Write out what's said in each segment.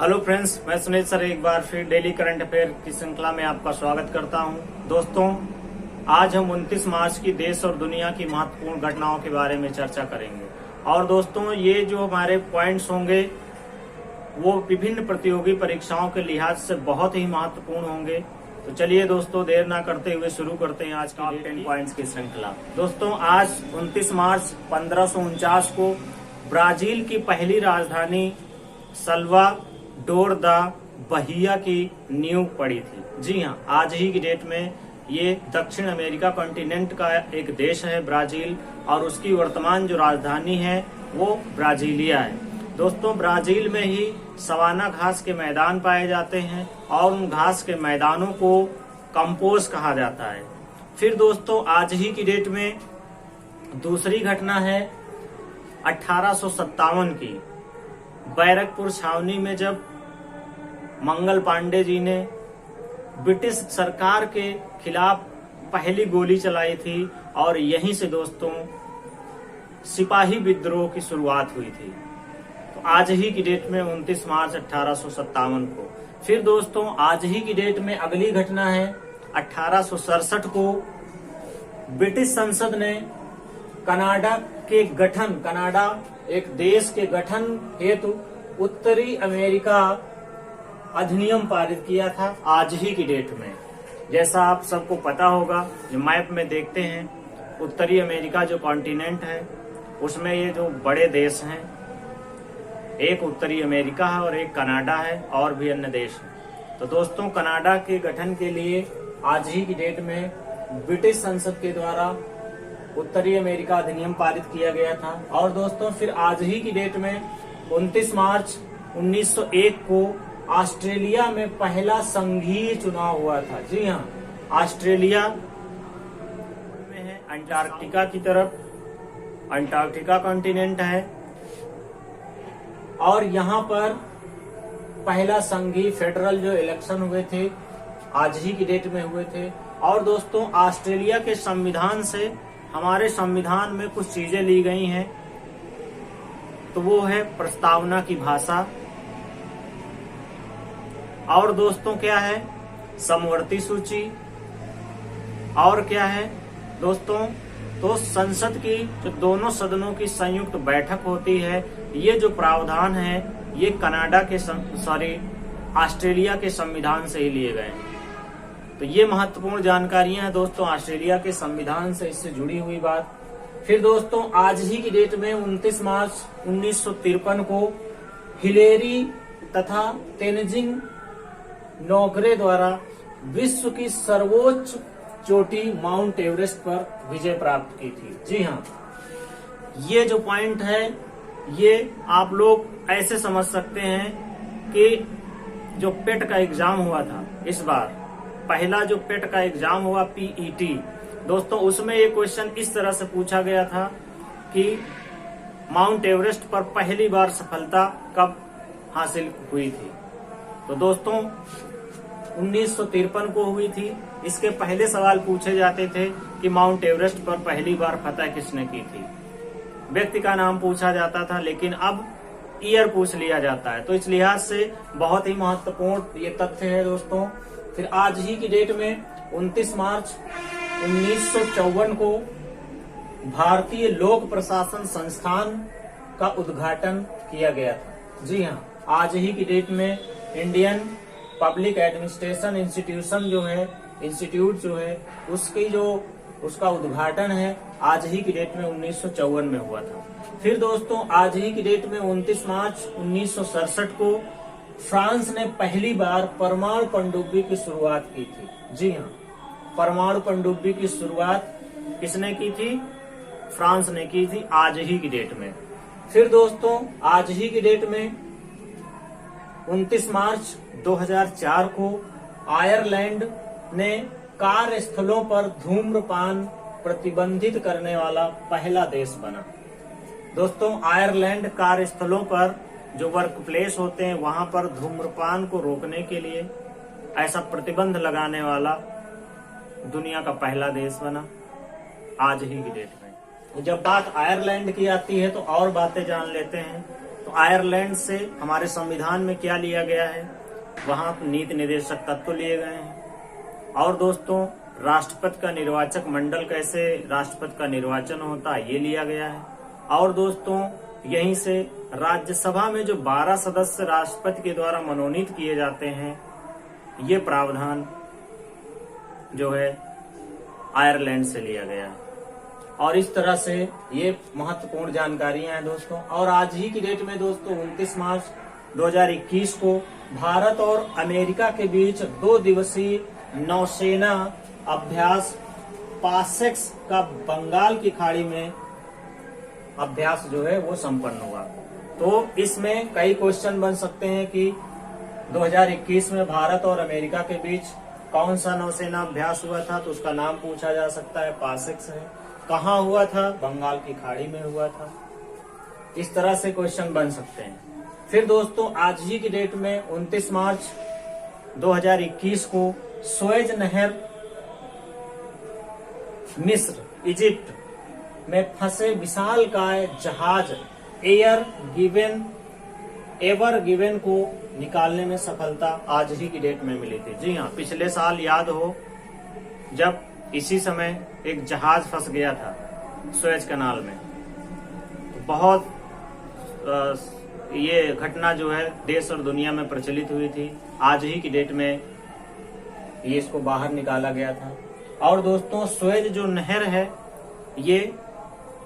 Hello friends, मैं Sunil sir एक बार फिर डेली करंट अफेयर की श्रृंखला में आपका स्वागत करता हूं। दोस्तों, आज हम 29 मार्च की देश और दुनिया की महत्वपूर्ण घटनाओं के बारे में चर्चा करेंगे। और दोस्तों, ये जो हमारे पॉइंट्स होंगे वो विभिन्न प्रतियोगी परीक्षाओं के लिहाज से बहुत ही महत्वपूर्ण होंगे। तो चलिए दोस्तों, देर ना करते हुए शुरू करते हैं आज की 10 पॉइंट्स की श्रृंखला। दोस्तों, आज 29 मार्च 1549 को ब्राजील की पहली राजधानी सल्वाडोर दा बहिया की नींव पड़ी थी। जी हाँ, आज ही की डेट में ये दक्षिण अमेरिका कॉन्टिनेंट का एक देश है ब्राजील, और उसकी वर्तमान जो राजधानी है वो ब्राजीलिया है। दोस्तों, ब्राजील में ही सवाना घास के मैदान पाए जाते हैं और उन घास के मैदानों को कंपोज कहा जाता है। फिर दोस्तों, आज ही की डेट में दूसरी घटना है 1857 की। बैरकपुर छावनी में जब मंगल पांडे जी ने ब्रिटिश सरकार के खिलाफ पहली गोली चलाई थी, और यहीं से दोस्तों सिपाही विद्रोह की शुरुआत हुई थी। तो आज ही की डेट में 29 मार्च 1857 को। फिर दोस्तों, आज ही की डेट में अगली घटना है 1867 को ब्रिटिश संसद ने कनाडा एक देश के गठन हेतु उत्तरी अमेरिका अधिनियम पारित किया था आज ही की डेट में। जैसा आप सबको पता होगा, जो मैप में देखते हैं, उत्तरी अमेरिका जो कॉन्टिनेंट है उसमें ये जो बड़े देश हैं, एक उत्तरी अमेरिका है और एक कनाडा है, और भी अन्य देश हैं। तो दोस्तों, कनाडा के गठन के लिए आज ही की डेट में ब्रिटिश संसद के द्वारा उत्तरी अमेरिका अधिनियम पारित किया गया था। और दोस्तों, फिर आज ही की डेट में 29 मार्च 1901 को ऑस्ट्रेलिया में पहला संघीय चुनाव हुआ था। जी हाँ, ऑस्ट्रेलिया में है अंटार्कटिका की तरफ, अंटार्कटिका कॉन्टिनेंट है, और यहाँ पर पहला संघीय फेडरल जो इलेक्शन हुए थे आज ही की डेट में हुए थे। और दोस्तों, ऑस्ट्रेलिया के संविधान से हमारे संविधान में कुछ चीजें ली गई हैं, तो वो है प्रस्तावना की भाषा, और दोस्तों क्या है, समवर्ती सूची, और क्या है दोस्तों, तो संसद की जो दोनों सदनों की संयुक्त बैठक होती है। ये जो प्रावधान है ये ऑस्ट्रेलिया के संविधान से ही लिए गए हैं। तो ये महत्वपूर्ण जानकारियां हैं दोस्तों ऑस्ट्रेलिया के संविधान से इससे जुड़ी हुई बात। फिर दोस्तों, आज ही की डेट में 29 मार्च 1953 को हिलेरी तथा तेनजिंग नोर्गे द्वारा विश्व की सर्वोच्च चोटी माउंट एवरेस्ट पर विजय प्राप्त की थी। जी हाँ, ये जो पॉइंट है ये आप लोग ऐसे समझ सकते हैं कि जो पेट का एग्जाम हुआ था इस बार, पहला जो पेट का एग्जाम हुआ पीईटी, दोस्तों उसमें ये क्वेश्चन इस तरह से पूछा गया था कि माउंट एवरेस्ट पर पहली बार सफलता कब हासिल हुई थी। तो दोस्तों 1953 को हुई थी। इसके पहले सवाल पूछे जाते थे कि माउंट एवरेस्ट पर पहली बार फतह किसने की थी। व्यक्ति का नाम पूछा जाता था, लेकिन अब ईयर पूछ लिया जाता है। तो इस लिहाज से बहुत ही महत्वपूर्ण ये तथ्य है दोस्तों। फिर आज ही की डेट में 29 मार्च 1954 को भारतीय लोक प्रशासन संस्थान का उद्घाटन किया गया था। जी हाँ, आज ही की डेट में इंडियन पब्लिक एडमिनिस्ट्रेशन इंस्टीट्यूट जो है उसका उद्घाटन है आज ही की डेट में 1954 में हुआ था। फिर दोस्तों, आज ही की डेट में 29 मार्च 1967 को फ्रांस ने पहली बार परमाणु पनडुब्बी की शुरुआत की थी। जी हाँ, परमाणु पनडुब्बी की शुरुआत किसने की थी? फ्रांस ने की थी आज ही की डेट में। फिर दोस्तों, आज ही की डेट में 29 मार्च 2004 को आयरलैंड ने कार्यस्थलों पर धूम्रपान प्रतिबंधित करने वाला पहला देश बना। दोस्तों, आयरलैंड कार्यस्थलों पर जो वर्क प्लेस होते हैं वहां पर धूम्रपान को रोकने के लिए ऐसा प्रतिबंध लगाने वाला दुनिया का पहला देश बना आज ही की डेट में। जब बात आयरलैंड की आती है तो और बातें जान लेते हैं। तो तो आयरलैंड से हमारे संविधान में क्या लिया गया है, वहां नीति निर्देशक तत्व लिए गए हैं। और दोस्तों राष्ट्रपति का निर्वाचक मंडल, कैसे राष्ट्रपति का निर्वाचन होता है, ये लिया गया है। और दोस्तों यहीं से राज्यसभा में जो 12 सदस्य राष्ट्रपति के द्वारा मनोनीत किए जाते हैं, ये प्रावधान जो है आयरलैंड से लिया गया है। और इस तरह से ये महत्वपूर्ण जानकारियां हैं दोस्तों। और आज ही की डेट में दोस्तों 29 मार्च 2021 को भारत और अमेरिका के बीच 2 दिवसीय नौसेना अभ्यास पासेक्स का बंगाल की खाड़ी में अभ्यास जो है वो संपन्न हुआ। तो इसमें कई क्वेश्चन बन सकते हैं कि 2021 में भारत और अमेरिका के बीच कौन सा नौसेना अभ्यास हुआ था, तो उसका नाम पूछा जा सकता है, पासेक्स है। कहाँ हुआ था, बंगाल की खाड़ी में हुआ था। इस तरह से क्वेश्चन बन सकते हैं। फिर दोस्तों आज ही की डेट में 29 मार्च 2021 को सुएज नहर मिस्र, इजिप्ट में फंसे विशालकाय जहाज एवर गिवन को निकालने में सफलता आज ही की डेट में मिली थी। जी हाँ, पिछले साल याद हो जब इसी समय एक जहाज फंस गया था सुएज कैनाल में, तो बहुत ये घटना जो है देश और दुनिया में प्रचलित हुई थी। आज ही की डेट में ये इसको बाहर निकाला गया था। और दोस्तों सुएज जो नहर है ये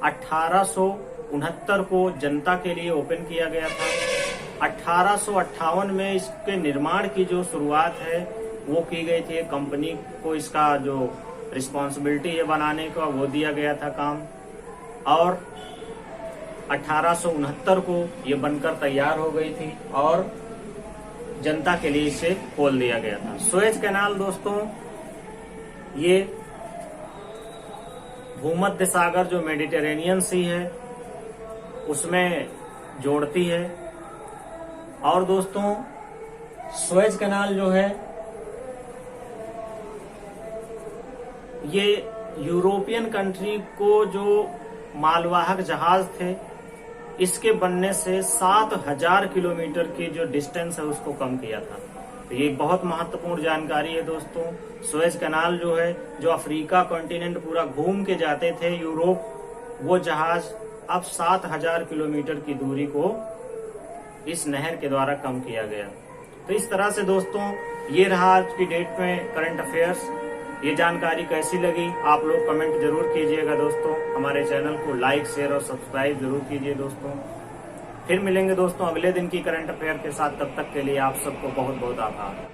1869 को जनता के लिए ओपन किया गया था। 1858 में इसके निर्माण की जो शुरुआत है वो की गई थी। कंपनी को इसका जो रिस्पॉन्सिबिलिटी है बनाने का वो दिया गया था काम। और 1869 को ये बनकर तैयार हो गई थी और जनता के लिए इसे खोल दिया गया था। सुएज कैनाल दोस्तों ये भूमध्य सागर जो मेडिटेरेनियन सी है उसमें जोड़ती है। और दोस्तों सुएज कैनाल जो है ये यूरोपियन कंट्री को जो मालवाहक जहाज थे इसके बनने से 7000 किलोमीटर की जो डिस्टेंस है उसको कम किया था। तो ये बहुत महत्वपूर्ण जानकारी है दोस्तों। सुएज कैनाल जो है, जो अफ्रीका कॉन्टिनेंट पूरा घूम के जाते थे यूरोप, वो जहाज अब 7000 किलोमीटर की दूरी को इस नहर के द्वारा कम किया गया। तो इस तरह से दोस्तों ये रहा आज की डेट में करंट अफेयर्स। ये जानकारी कैसी लगी आप लोग कमेंट जरूर कीजिएगा दोस्तों। हमारे चैनल को लाइक, शेयर और सब्सक्राइब जरूर कीजिए दोस्तों। फिर मिलेंगे दोस्तों अगले दिन की करंट अफेयर के साथ। तब तक के लिए आप सबको बहुत बहुत आभार।